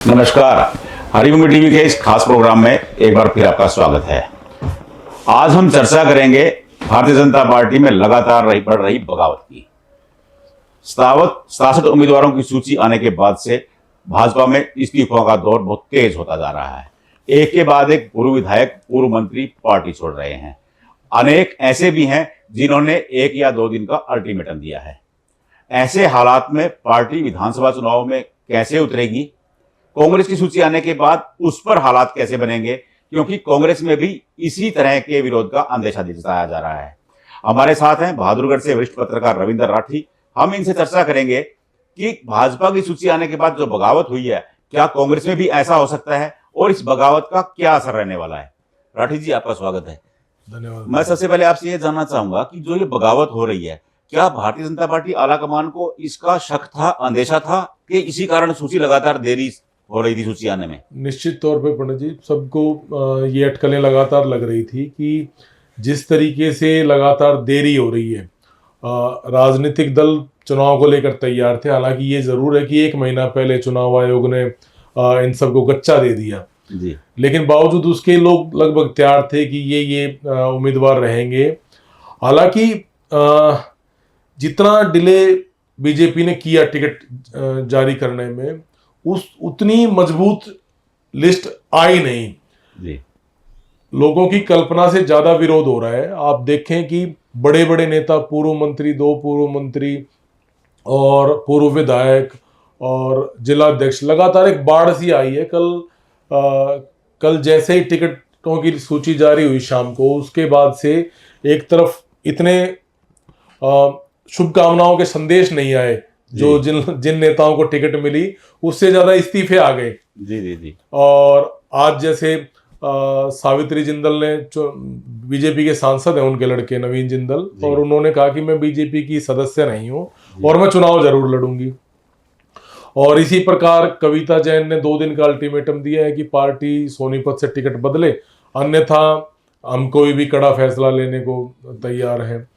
नमस्कार। हरिभूमि टीवी के इस खास प्रोग्राम में एक बार फिर आपका स्वागत है। आज हम चर्चा करेंगे भारतीय जनता पार्टी में लगातार बढ़ रही बगावत की। 67 उम्मीदवारों की सूची आने के बाद से भाजपा में इस्तीफों का दौर बहुत तेज होता जा रहा है। एक के बाद एक पूर्व विधायक, पूर्व मंत्री पार्टी छोड़ रहे हैं। अनेक ऐसे भी हैं जिन्होंने 1 या 2 दिन का अल्टीमेटम दिया है। ऐसे हालात में पार्टी विधानसभा चुनाव में कैसे उतरेगी? कांग्रेस की सूची आने के बाद उस पर हालात कैसे बनेंगे? क्योंकि कांग्रेस में भी इसी तरह के विरोध का अंदेशा जताया जा रहा है। हमारे साथ हैं बहादुरगढ़ से वरिष्ठ पत्रकार रविंद्र राठी। हम इनसे चर्चा करेंगे कि भाजपा की सूची आने के बाद जो बगावत हुई है, क्या कांग्रेस में भी ऐसा हो सकता है और इस बगावत का क्या असर रहने वाला है? राठी जी, आपका स्वागत है। धन्यवाद। मैं सबसे पहले आपसे ये जानना चाहूंगा कि जो ये बगावत हो रही है, क्या भारतीय जनता पार्टी आलाकमान को इसका शक था, अंदेशा था कि इसी कारण सूची लगातार देरी हो रही थी सूची आने में? निश्चित तौर पे पंडित जी, सबको ये अटकलें लगातार लग रही थी कि जिस तरीके से लगातार देरी हो रही है, राजनीतिक दल चुनाव को लेकर तैयार थे। हालांकि ये जरूर है कि 1 महीना पहले चुनाव आयोग ने इन सबको गच्चा दे दिया जी, लेकिन बावजूद उसके लोग लगभग तैयार थे कि ये उम्मीदवार रहेंगे। हालांकि जितना डिले बीजेपी ने किया टिकट जारी करने में, उतनी मजबूत लिस्ट आई नहीं। जी, लोगों की कल्पना से ज्यादा विरोध हो रहा है। आप देखें कि बड़े बड़े नेता, पूर्व मंत्री, 2 पूर्व मंत्री और पूर्व विधायक और जिला अध्यक्ष, लगातार एक बाढ़ सी आई है। कल जैसे ही टिकटों की सूची जारी हुई शाम को, उसके बाद से एक तरफ इतने शुभकामनाओं के संदेश नहीं आए जो जिन नेताओं को टिकट मिली, उससे ज्यादा इस्तीफे आ गए। जी, जी, जी। और आज जैसे सावित्री जिंदल ने, बीजेपी के सांसद हैं, उनके लड़के नवीन जिंदल, और उन्होंने कहा कि मैं बीजेपी की सदस्य नहीं हूं और मैं चुनाव जरूर लड़ूंगी। और इसी प्रकार कविता जैन ने 2 दिन का अल्टीमेटम दिया है कि पार्टी सोनीपत से टिकट बदले, अन्यथा हम कोई भी कड़ा फैसला लेने को तैयार हैं।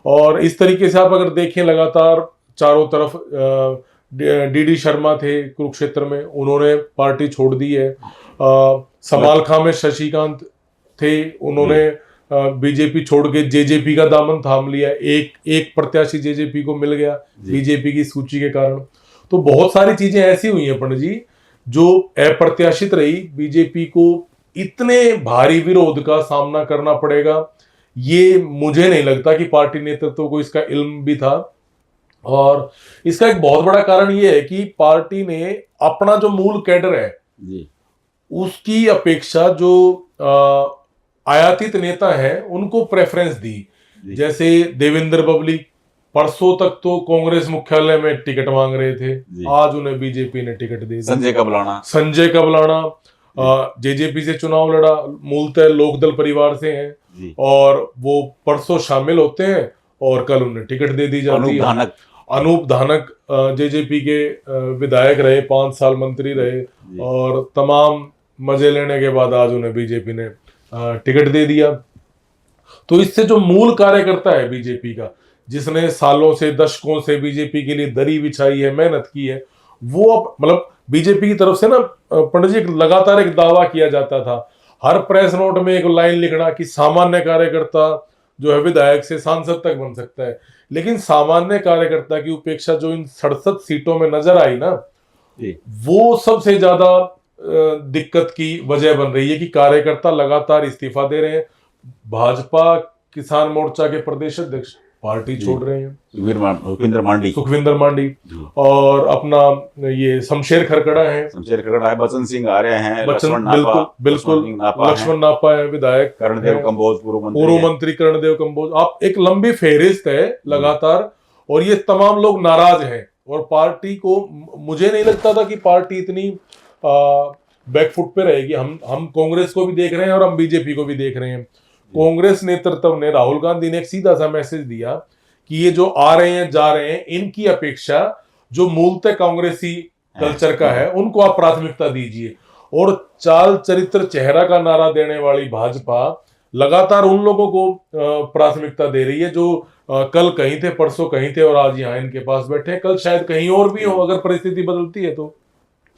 और इस तरीके से आप अगर देखें, लगातार चारों तरफ डीडी शर्मा थे कुरुक्षेत्र में, उन्होंने पार्टी छोड़ दी है। समालखा में शशिकांत थे, उन्होंने बीजेपी छोड़ के जेजेपी का दामन थाम लिया। एक प्रत्याशी जेजेपी को मिल गया बीजेपी की सूची के कारण। तो बहुत सारी चीजें ऐसी हुई हैं पंडित जी जो अप्रत्याशित रही। बीजेपी को इतने भारी विरोध का सामना करना पड़ेगा, ये मुझे नहीं लगता कि पार्टी नेतृत्व को इसका इल्म भी था। और इसका एक बहुत बड़ा कारण ये है कि पार्टी ने अपना जो मूल कैडर है जी, उसकी अपेक्षा जो आयातित नेता है उनको प्रेफरेंस दी। जैसे देवेंद्र बबली परसों तक तो कांग्रेस मुख्यालय में टिकट मांग रहे थे, आज उन्हें बीजेपी ने टिकट दे दी। संजय कबलाना जेजेपी से चुनाव लड़ा, मूलतः लोकदल परिवार से हैं, और वो परसों शामिल होते हैं और कल उन्हें टिकट दे दी जाती है। अनूप धानक जेजेपी के विधायक रहे, 5 साल मंत्री रहे, और तमाम मजे लेने के बाद आज उन्हें बीजेपी ने टिकट दे दिया। तो इससे जो मूल कार्यकर्ता है बीजेपी का, जिसने सालों से, दशकों से बीजेपी के लिए दरी बिछाई है, मेहनत की है, वो अब मतलब बीजेपी की तरफ से ना पंडित जी लगातार एक दावा किया जाता था, हर प्रेस नोट में एक लाइन लिखना कि सामान्य कार्यकर्ता जो है विधायक से सांसद तक बन सकता है। लेकिन सामान्य कार्यकर्ता की उपेक्षा जो इन 67 सीटों में नजर आई ना, वो सबसे ज्यादा दिक्कत की वजह बन रही है कि कार्यकर्ता लगातार इस्तीफा दे रहे हैं। भाजपा किसान मोर्चा के प्रदेश अध्यक्ष पार्टी छोड़ रहे हैं, सुखविंदर मांडी, और अपना ये शमशेर खरकड़ा है, बचन सिंह आ रहे हैं, बिल्कुल लक्ष्मण नापा है विधायक, कर्णदेव कंबोज पूर्व मंत्री कर्णदेव कंबोज। आप एक लंबी फेहरिस्त है लगातार, और ये तमाम लोग नाराज हैं। और पार्टी को, मुझे नहीं लगता था कि पार्टी इतनी बैकफुट पे रहेगी। हम कांग्रेस को भी देख रहे हैं और हम बीजेपी को भी देख रहे हैं। कांग्रेस नेतृत्व ने, राहुल गांधी ने एक सीधा सा मैसेज दिया कि ये जो आ रहे हैं, जा रहे हैं, इनकी अपेक्षा जो मूलतः कांग्रेसी कल्चर का है उनको आप प्राथमिकता दीजिए। और चाल चरित्र चेहरा का नारा देने वाली भाजपा लगातार उन लोगों को प्राथमिकता दे रही है जो कल कहीं थे, परसों कहीं थे, और आज यहाँ इनके पास बैठे। कल शायद कहीं और भी हो अगर परिस्थिति बदलती है तो।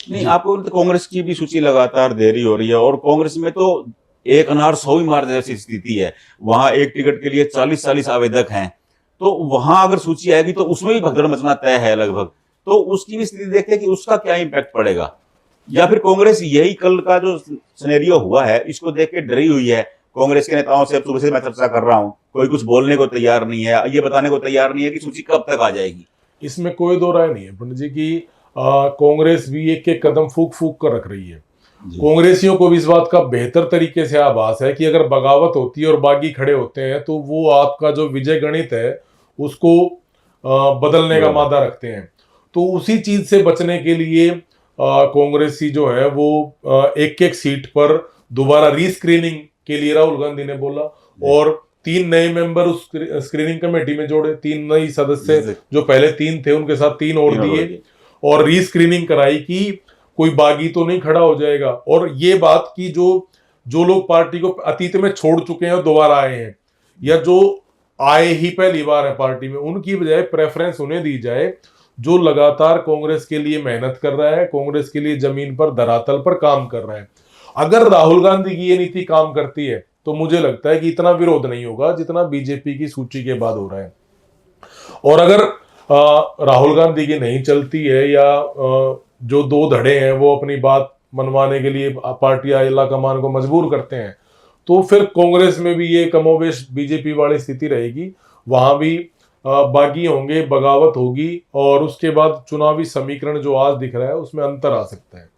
नहीं, आपको तो कांग्रेस की भी सूची लगातार देरी हो रही है, और कांग्रेस में तो एक अनार 100 ही मार जैसी स्थिति है। वहां एक टिकट के लिए 40-40 आवेदक हैं, तो वहां अगर सूची आएगी तो उसमें भी भगदड़ मचना तय है लगभग। तो उसकी भी स्थिति देखते हैं कि उसका क्या इम्पैक्ट पड़ेगा, या फिर कांग्रेस यही कल का जो सिनेरियो हुआ है इसको देख के डरी हुई है। कांग्रेस के नेताओं से अब सुबह से मैं चर्चा कर रहा हूं, कोई कुछ बोलने को तैयार नहीं है, ये बताने को तैयार नहीं है कि सूची कब तक आ जाएगी। इसमें कोई दो राय नहीं है पंडित जी की कांग्रेस भी एक एक कदम फूक फूक कर रख रही है। कांग्रेसियों को भी इस बात का बेहतर तरीके से आभास है कि अगर बगावत होती है और बागी खड़े होते हैं तो वो आपका जो विजय गणित है उसको बदलने का मादा रखते हैं। तो उसी चीज से बचने के लिए कांग्रेसी जो है वो एक एक सीट पर दोबारा रीस्क्रीनिंग के लिए राहुल गांधी ने बोला, और 3 नए मेंबर उस स्क्रीनिंग कमेटी में जोड़े, 3 नई सदस्य, जो पहले 3 थे उनके साथ 3 और दिए, और रीस्क्रीनिंग कराई कि कोई बागी तो नहीं खड़ा हो जाएगा। और ये बात की जो लोग पार्टी को अतीत में छोड़ चुके हैं और दोबारा आए हैं, या जो आए ही पहली बार है पार्टी में, उनकी बजाय प्रेफरेंस उन्हें दी जाए जो लगातार कांग्रेस के लिए मेहनत कर रहा है, कांग्रेस के लिए जमीन पर धरातल पर काम कर रहा है। अगर राहुल गांधी की ये नीति काम करती है तो मुझे लगता है कि इतना विरोध नहीं होगा जितना बीजेपी की सूची के बाद हो रहा है। और अगर राहुल गांधी की नहीं चलती है, या जो 2 धड़े हैं वो अपनी बात मनवाने के लिए पार्टी आला कमान को मजबूर करते हैं, तो फिर कांग्रेस में भी ये कमोबेश बीजेपी वाली स्थिति रहेगी। वहां भी बागी होंगे, बगावत होगी, और उसके बाद चुनावी समीकरण जो आज दिख रहा है उसमें अंतर आ सकता है।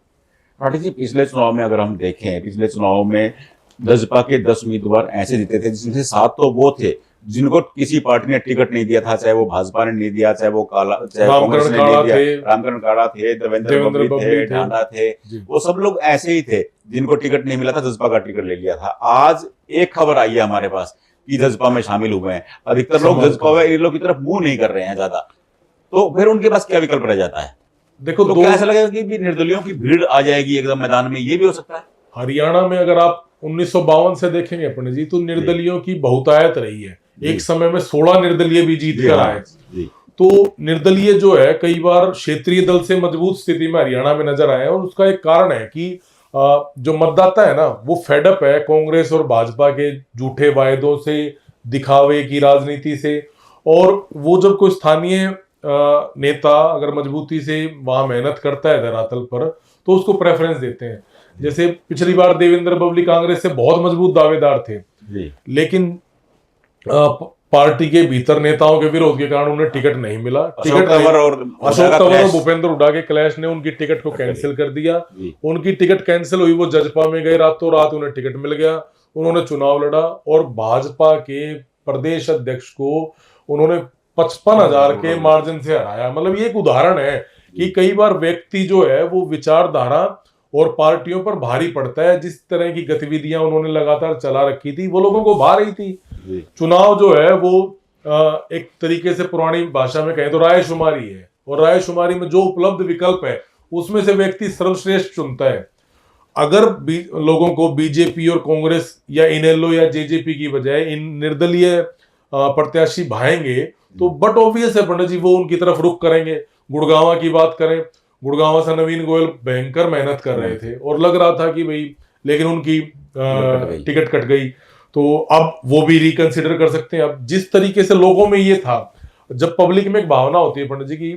पाटिल जी, पिछले चुनाव में अगर हम देखें, पिछले चुनाव में भाजपा के 10 उम्मीदवार ऐसे जीते थे जिसमें से 7 तो वो थे जिनको किसी पार्टी ने टिकट नहीं दिया था, चाहे वो भाजपा ने नहीं दिया, चाहे वो कांग्रेस ने नहीं दिया। रामकरण काड़ा थे, देवेंद्र बबली थे, ढांडा थे, वो सब लोग ऐसे ही थे जिनको टिकट नहीं मिला था, जसपा का टिकट ले लिया था। आज एक खबर आई है हमारे पास कि जसपा में शामिल हुए हैं। अधिकतर लोग जसपा में इन लोग की तरफ मुंह नहीं कर रहे हैं ज्यादा, तो फिर उनके पास क्या विकल्प रह जाता है? देखो, तो क्या ऐसा लगेगा कि भी निर्दलियों की भीड़ आ जाएगी एकदम मैदान में? ये भी हो सकता है। हरियाणा में अगर आप 1952 से देखेंगे अपने जी, तो निर्दलियों की बहुतायत रही है। एक समय में 16 निर्दलीय भी जीत कर आए। तो निर्दलीय जो है कई बार क्षेत्रीय दल से मजबूत स्थिति में हरियाणा में नजर आए, और उसका एक कारण है कि जो मतदाता है ना वो फेडअप है कांग्रेस और भाजपा के झूठे वायदों से, दिखावे की राजनीति से, और वो जब कोई स्थानीय नेता अगर मजबूती से वहां मेहनत करता है धरातल पर तो उसको प्रेफरेंस देते हैं। जैसे पिछली बार देवेंद्र बबली कांग्रेस से बहुत मजबूत दावेदार थे, लेकिन पार्टी के भीतर नेताओं के विरोध के कारण उन्हें टिकट नहीं मिला। अशोक तंवर और भूपेंद्र हुड्डा के क्लैश ने उनकी टिकट को कैंसिल कर दिया। उनकी टिकट कैंसिल हुई, वो जजपा में गए, रातों रात उन्हें टिकट मिल गया, उन्होंने चुनाव लड़ा और भाजपा के प्रदेश अध्यक्ष को उन्होंने 55,000 के मार्जिन से हराया। मतलब ये एक उदाहरण है कि कई बार व्यक्ति जो है वो विचारधारा और पार्टियों पर भारी पड़ता है। जिस तरह की गतिविधियां उन्होंने लगातार चला रखी थी वो लोगों को भा रही थी। चुनाव जो है वो एक तरीके से पुरानी भाषा में कहें तो रायशुमारी है, और रायशुमारी में जो उपलब्ध विकल्प है उसमें से व्यक्ति सर्वश्रेष्ठ चुनता है। अगर लोगों को बीजेपी और कांग्रेस या इनेलो या जेजेपी की बजाय इन निर्दलीय प्रत्याशी भाएंगे तो बट ऑब्वियस है पंडित जी वो उनकी तरफ रुख करेंगे। गुड़गांव की बात करें, गुड़गांव से नवीन गोयल भयंकर मेहनत कर रहे थे और लग रहा था कि भाई, लेकिन उनकी टिकट कट गई, तो अब वो भी रिकंसिडर कर सकते हैं। अब जिस तरीके से लोगों में ये था, जब पब्लिक में एक भावना होती है पंडित जी की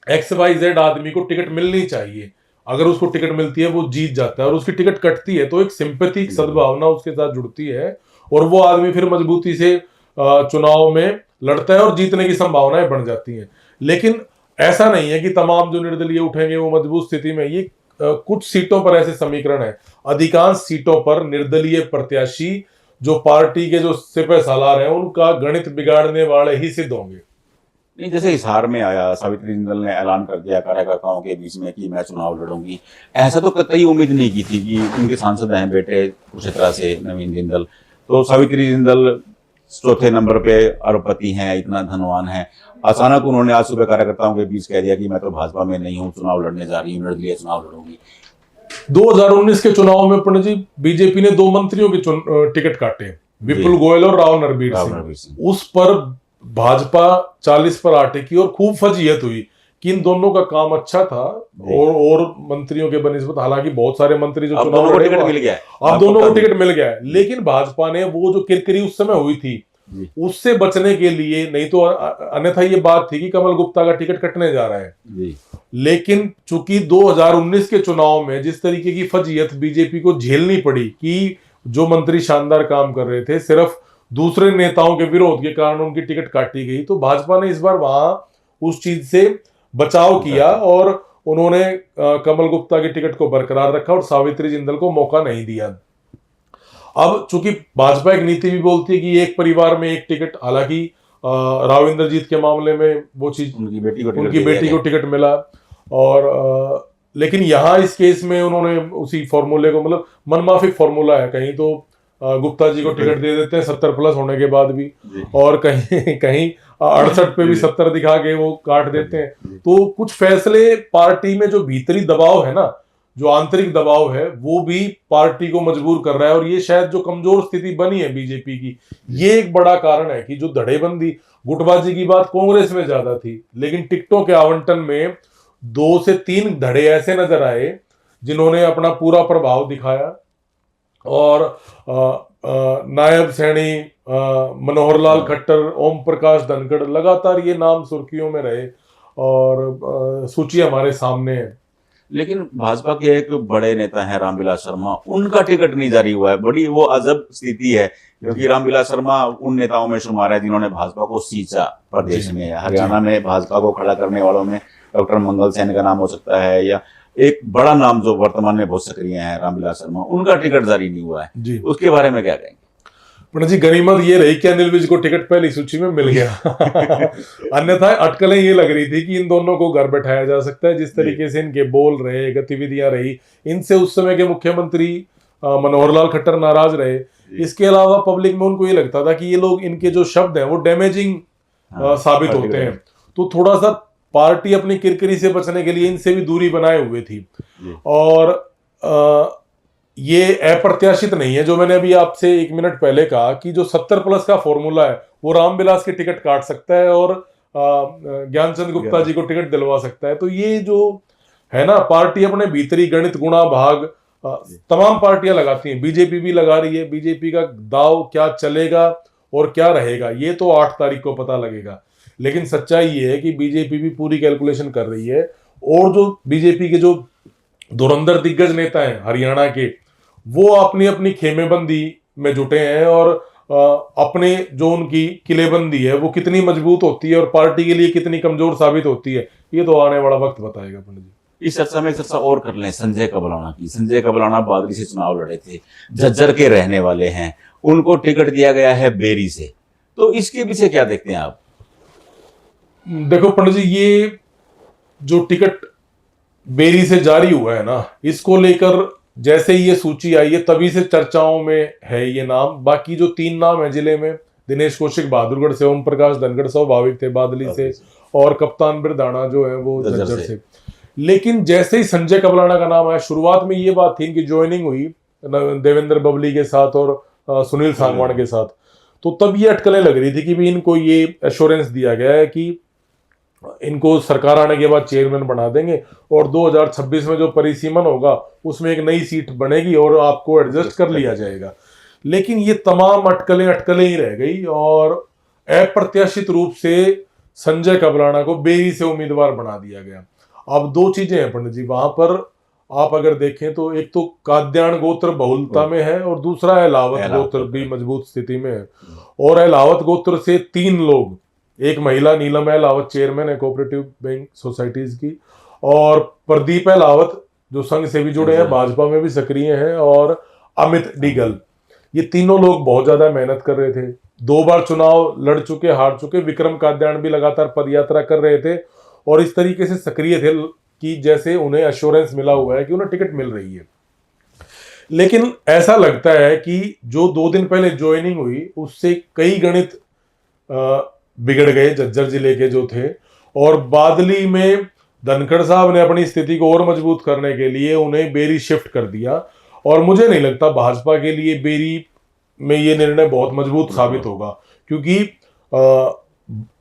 XYZ आदमी को टिकट मिलनी चाहिए, अगर उसको टिकट मिलती है वो जीत जाता है, और उसकी टिकट कटती है तो एक सिंपैथी सद्भावना उसके साथ जुड़ती है और वो आदमी फिर मजबूती से चुनाव में लड़ता है और जीतने की संभावनाएं बढ़ जाती हैं। लेकिन ऐसा नहीं है कि तमाम जो निर्दलीय उठेंगे वो मजबूत स्थिति में। ये कुछ सीटों पर ऐसे समीकरण है, अधिकांश सीटों पर निर्दलीय प्रत्याशी जो पार्टी के जो सिपह सालार हैं उनका गणित बिगाड़ने वाले ही सिद्ध होंगे। नहीं, जैसे हिसार में आया, सावित्री जिंदल ने ऐलान कर दिया कार्यकर्ताओं के बीच में कि मैं चुनाव लड़ूंगी। ऐसा तो कतई उम्मीद नहीं की थी कि उनके सांसद हैं बेटे कुछ तरह से नवीन जिंदल, तो सावित्री जिंदल चौथे नंबर पे अरबपति हैं, इतना धनवान है। अचानक उन्होंने आज सुबह कार्यकर्ताओं के बीच कह दिया कि मैं तो भाजपा में नहीं हूँ, चुनाव लड़ने जा रही हूँ, निर्दलीय चुनाव लड़ूंगी। 2019 के चुनाव में पंडित जी बीजेपी ने 2 मंत्रियों के टिकट काटे, विपुल गोयल और राव नरबीर सिंह। उस पर भाजपा 40 पर आटे की और खूब फजीहत हुई कि इन दोनों का काम अच्छा था और मंत्रियों के बनिस्बत, हालांकि बहुत सारे मंत्री जो चुनाव को टिकट मिल गया है, अब दोनों को टिकट मिल गया है, लेकिन भाजपा ने वो जो किरकिरी उस समय हुई थी उससे बचने के लिए, नहीं तो अन्यथा ये बात थी कि कमल गुप्ता का टिकट कटने जा रहा है। लेकिन चूंकि 2019 के चुनाव में जिस तरीके की फजीयत बीजेपी को झेलनी पड़ी कि जो मंत्री शानदार काम कर रहे थे, सिर्फ दूसरे नेताओं के विरोध के कारण उनकी टिकट काटी गई, तो भाजपा ने इस बार वहां उस चीज से बचाव किया और उन्होंने कमल गुप्ता के टिकट को बरकरार रखा और सावित्री जिंदल को मौका नहीं दिया। अब चूंकि भाजपा एक नीति भी बोलती है कि एक परिवार में एक टिकट, हालांकि राव इंद्रजीत के मामले में वो चीज उनकी बेटी को टिकट मिला, और लेकिन यहाँ इस केस में उन्होंने उसी फॉर्मूले को, मतलब मनमाफिक फॉर्मूला है, कहीं तो गुप्ता जी को टिकट दे देते हैं 70+ होने के बाद भी, और कहीं कहीं 68 पे भी 70 दिखा के वो काट देते हैं। तो कुछ फैसले पार्टी में जो भीतरी दबाव है ना, जो आंतरिक दबाव है, वो भी पार्टी को मजबूर कर रहा है, और ये शायद जो कमजोर स्थिति बनी है बीजेपी की, ये एक बड़ा कारण है कि जो धड़ेबंदी गुटबाजी की बात कांग्रेस में ज्यादा थी, लेकिन टिकटों के आवंटन में 2 से 3 धड़े ऐसे नजर आए जिन्होंने अपना पूरा प्रभाव दिखाया, और नायब सैनी, मनोहर लाल खट्टर, ओम प्रकाश धनखड़, लगातार ये नाम सुर्खियों में रहे, और सूची हमारे सामने है। लेकिन भाजपा के एक बड़े नेता हैं रामविलास शर्मा, उनका टिकट नहीं जारी हुआ है। बड़ी वो अजब स्थिति है, क्योंकि रामविलास शर्मा उन नेताओं में शुमार है जिन्होंने भाजपा को सींचा प्रदेश में। हरियाणा में भाजपा को खड़ा करने वालों में डॉक्टर मंगल सेन का नाम हो सकता है, या एक बड़ा नाम जो वर्तमान में बहुत सक्रिय है रामविलास शर्मा, उनका टिकट जारी नहीं हुआ है। उसके बारे में क्या कहेंगे? पंडित जी, गनीमत ये रही कि अनिल विज को टिकट पहली सूची में मिल गया। अन्यथा अटकलें ये लग रही थी कि इन दोनों को घर बैठाया जा सकता है, जिस तरीके से इनके बोल रहे, गतिविधियां रही, इनसे उस समय के मुख्यमंत्री मनोहर लाल खट्टर नाराज रहे। इसके अलावा पब्लिक में उनको ये लगता था कि ये लोग, इनके जो शब्द हैं वो डैमेजिंग साबित होते हैं, तो थोड़ा सा पार्टी अपनी किरकिरी से बचने के लिए इनसे भी दूरी बनाए हुए थी। और ये अप्रत्याशित नहीं है जो मैंने अभी आपसे 1 मिनट पहले कहा कि जो 70+ का फॉर्मूला है वो रामविलास के टिकट काट सकता है और ज्ञानचंद गुप्ता जी को टिकट दिलवा सकता है। तो ये जो है ना, पार्टी अपने भीतरी गणित गुणा भाग तमाम पार्टियां लगाती हैं, बीजेपी भी लगा रही है। बीजेपी का दाव क्या चलेगा और क्या रहेगा ये तो 8 तारीख को पता लगेगा, लेकिन सच्चाई ये है कि बीजेपी भी पूरी कैलकुलेशन कर रही है, और जो बीजेपी के जो धुरंधर दिग्गज नेता हैं हरियाणा के, वो अपनी अपनी खेमेबंदी में जुटे हैं, और अपने जो उनकी किलेबंदी है वो कितनी मजबूत होती है और पार्टी के लिए कितनी कमजोर साबित होती है, ये तो आने वाला वक्त बताएगा। पंडित जी, इस चर्चा में एक चर्चा और कर लें संजय कबलाना की। संजय कबलाना बादली से चुनाव लड़े थे, झज्जर के रहने वाले हैं, उनको टिकट दिया गया है बेरी से, तो इसके पीछे क्या देखते हैं आप? देखो पंडित जी, ये जो टिकट बेरी से जारी हुआ है ना, इसको लेकर जैसे ये सूची आई है तभी से चर्चाओं में है ये नाम। बाकी जो 3 नाम है जिले में, दिनेश कौशिक बहादुरगढ़ से, ओम प्रकाश धनखड़ स्वाभाविक थे बादली से, और कप्तान बिरदाना जो है वो झज्जर से। लेकिन जैसे ही संजय कबलाना का नाम आया, शुरुआत में ये बात थी, इनकी ज्वाइनिंग हुई देवेंद्र बबली के साथ और सुनील सांगवान के साथ, तो तब ये अटकलें लग रही थी कि भी इनको ये एश्योरेंस दिया गया है कि इनको सरकार आने के बाद चेयरमैन बना देंगे, और 2026 में जो परिसीमन होगा उसमें एक नई सीट बनेगी और आपको एडजस्ट कर लिया जाएगा। लेकिन ये तमाम अटकलें ही रह गई, और अप्रत्याशित रूप से संजय कबलाना को बेरी से उम्मीदवार बना दिया गया। अब 2 चीजें हैं पंडित जी वहां पर, आप अगर देखें तो एक तो काद्यान गोत्र बहुलता में है, और दूसरा अहलावत गोत्र भी मजबूत स्थिति में है। और अहलावत गोत्र से 3 लोग, एक महिला नीलम अहलावत चेयरमैन है कोऑपरेटिव बैंक सोसाइटीज की, और प्रदीप अहलावत जो संघ से भी जुड़े हैं, भाजपा में भी सक्रिय हैं, और अमित डिगल, ये तीनों लोग बहुत ज्यादा मेहनत कर रहे थे, 2 बार चुनाव लड़ चुके, हार चुके। विक्रम काद्यान भी लगातार पदयात्रा कर रहे थे और इस तरीके से सक्रिय थे कि जैसे उन्हें एश्योरेंस मिला हुआ है कि उन्हें टिकट मिल रही है। लेकिन ऐसा लगता है कि जो 2 दिन पहले ज्वाइनिंग हुई उससे कई गणित बिगड़ गए झज्जर जिले के जो थे, और बादली में धनखड़ साहब ने अपनी स्थिति को और मजबूत करने के लिए उन्हें बेरी शिफ्ट कर दिया। और मुझे नहीं लगता भाजपा के लिए बेरी में ये निर्णय बहुत मजबूत साबित होगा, क्योंकि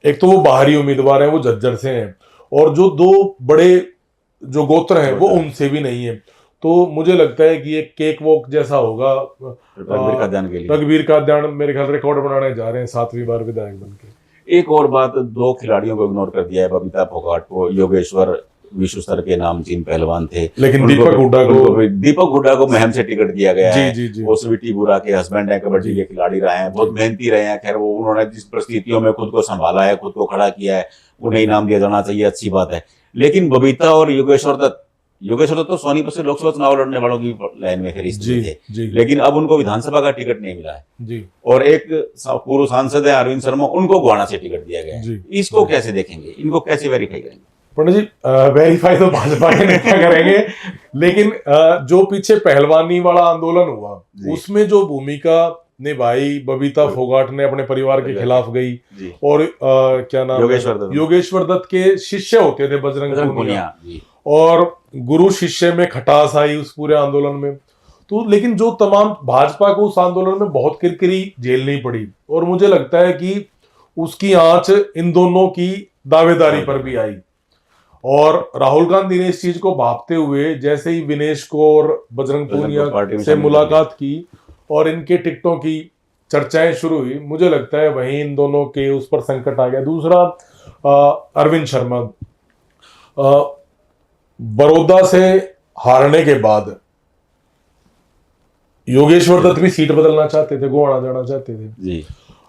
एक तो वो बाहरी उम्मीदवार हैं, वो झज्जर से हैं, और जो दो बड़े जो गोत्र हैं वो उनसे भी नहीं है। तो मुझे लगता है कि एक केक वॉक जैसा होगा रघुवीर काद्यान के लिए। रघुवीर काद्यान मेरे ख्याल रिकॉर्ड बनाने जा रहे हैं 7वीं बार विधायक बनके। एक और बात, 2 खिलाड़ियों को इग्नोर कर दिया है, बबीता फोगाट को। योगेश्वर विश्व स्तर के नामचीन पहलवान थे, लेकिन दीपक हुड्डा को महम से टिकट दिया गया है। जी। वो स्वीटी बुरा के हस्बैंड है, कबड्डी के खिलाड़ी रहे हैं, बहुत मेहनती रहे हैं। खैर, वो उन्होंने जिस परिस्थितियों में खुद को संभाला है, खुद को खड़ा किया है, उन्हें इनाम दिया जाना चाहिए, अच्छी बात है। लेकिन बबीता और योगेश्वर दत्त तो सोनीपत से लोकसभा चुनाव लड़ने वालों की लाइन में फिर थे, लेकिन अब उनको विधानसभा का टिकट नहीं मिला है जी। और एक पूर्व सांसद है अरविंद शर्मा, उनको गोहाना से टिकट दिया गया है। इसको कैसे देखेंगे, इनको कैसे वेरीफाई करेंगे? पंडित जी, वेरीफाई तो भाजपा के नेता करेंगे, लेकिन जो पीछे पहलवानी वाला आंदोलन हुआ उसमें जो भूमिका निभाई बबीता फोगाट ने, अपने परिवार के खिलाफ गई, और क्या नाम, योगेश्वर दत्त के शिष्य होते थे बजरंग पुनिया, और गुरु शिष्य में खटास आई उस पूरे आंदोलन में। तो लेकिन जो तमाम भाजपा को उस आंदोलन में बहुत किरकिरी झेलनी पड़ी, और मुझे लगता है कि उसकी आंच इन दोनों की दावेदारी पर भी आई। और राहुल गांधी ने इस चीज को भांपते हुए जैसे ही विनेश को और बजरंग पूनिया से मुलाकात की और इनके टिकटों की चर्चाएं शुरू हुई, मुझे लगता है वहीं इन दोनों के उस पर संकट आ गया। दूसरा, अरविंद शर्मा बड़ौदा से हारने के बाद योगेश्वर दत्त भी सीट बदलना चाहते थे, गोहाना जाना चाहते थे जी।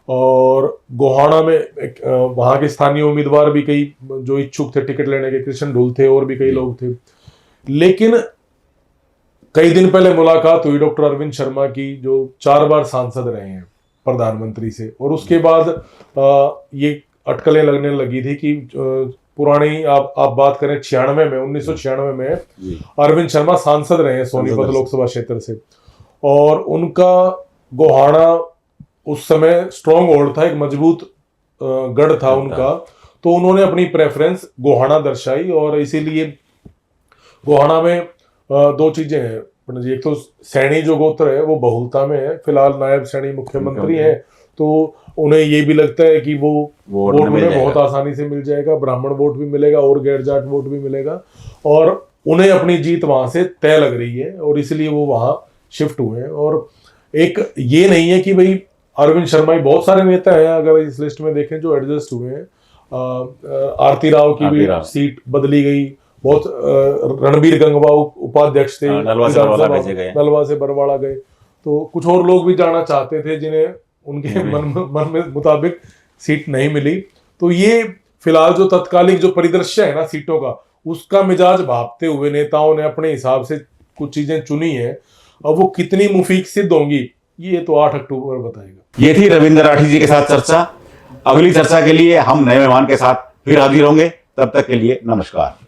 और गोहाना में वहां के स्थानीय उम्मीदवार भी कई जो इच्छुक थे टिकट लेने के, कृष्ण ढुल थे और भी कई लोग थे। लेकिन कई दिन पहले मुलाकात हुई डॉक्टर अरविंद शर्मा की, जो 4 बार सांसद रहे हैं प्रधानमंत्री से, और उसके बाद ये अटकलें लगने लगी थी कि पुरानी आप बात करें 1996 में अरविंद शर्मा सांसद रहे हैं सोनीपत लोकसभा क्षेत्र से, और उनका गोहाना उस समय स्ट्रॉन्ग होल्ड था, एक मजबूत गढ़ था उनका। तो उन्होंने अपनी प्रेफरेंस गोहाना दर्शाई, और इसीलिए गोहाना में 2 चीजें हैं। एक तो सैनी जो गोत्र है वो बहुलता में है, फिलहाल नायब सैनी मुख्यमंत्री हैं, तो उन्हें ये भी लगता है कि वो वोट उन्हें बहुत आसानी से मिल जाएगा, ब्राह्मण वोट भी मिलेगा और गैर जाट वोट भी मिलेगा, और उन्हें अपनी जीत वहां से तय लग रही है, और इसलिए वो वहां शिफ्ट हुए हैं। और एक ये नहीं है कि भाई अरविंद शर्मा ही, बहुत सारे नेता हैं अगर इस लिस्ट में देखें जो एडजस्ट हुए हैं। आरती राव की भी सीट बदली गई, बहुत रणबीर गंगवा उपाध्यक्ष थे, नलवा से बरवाड़ा गए, तो कुछ और लोग भी जाना चाहते थे जिन्हें उनके मन में मुताबिक सीट नहीं मिली। तो ये फिलहाल जो तत्कालिक जो परिदृश्य है ना सीटों का, उसका मिजाज भापते हुए नेताओं ने अपने हिसाब से कुछ चीजें चुनी है। अब वो कितनी मुफीक सिद्ध होंगी ये तो 8 अक्टूबर बताएगा। ये थी रविंद्र राठी जी के साथ चर्चा। अगली चर्चा के लिए हम नए मेहमान के साथ फिर हाजिर होंगे, तब तक के लिए नमस्कार।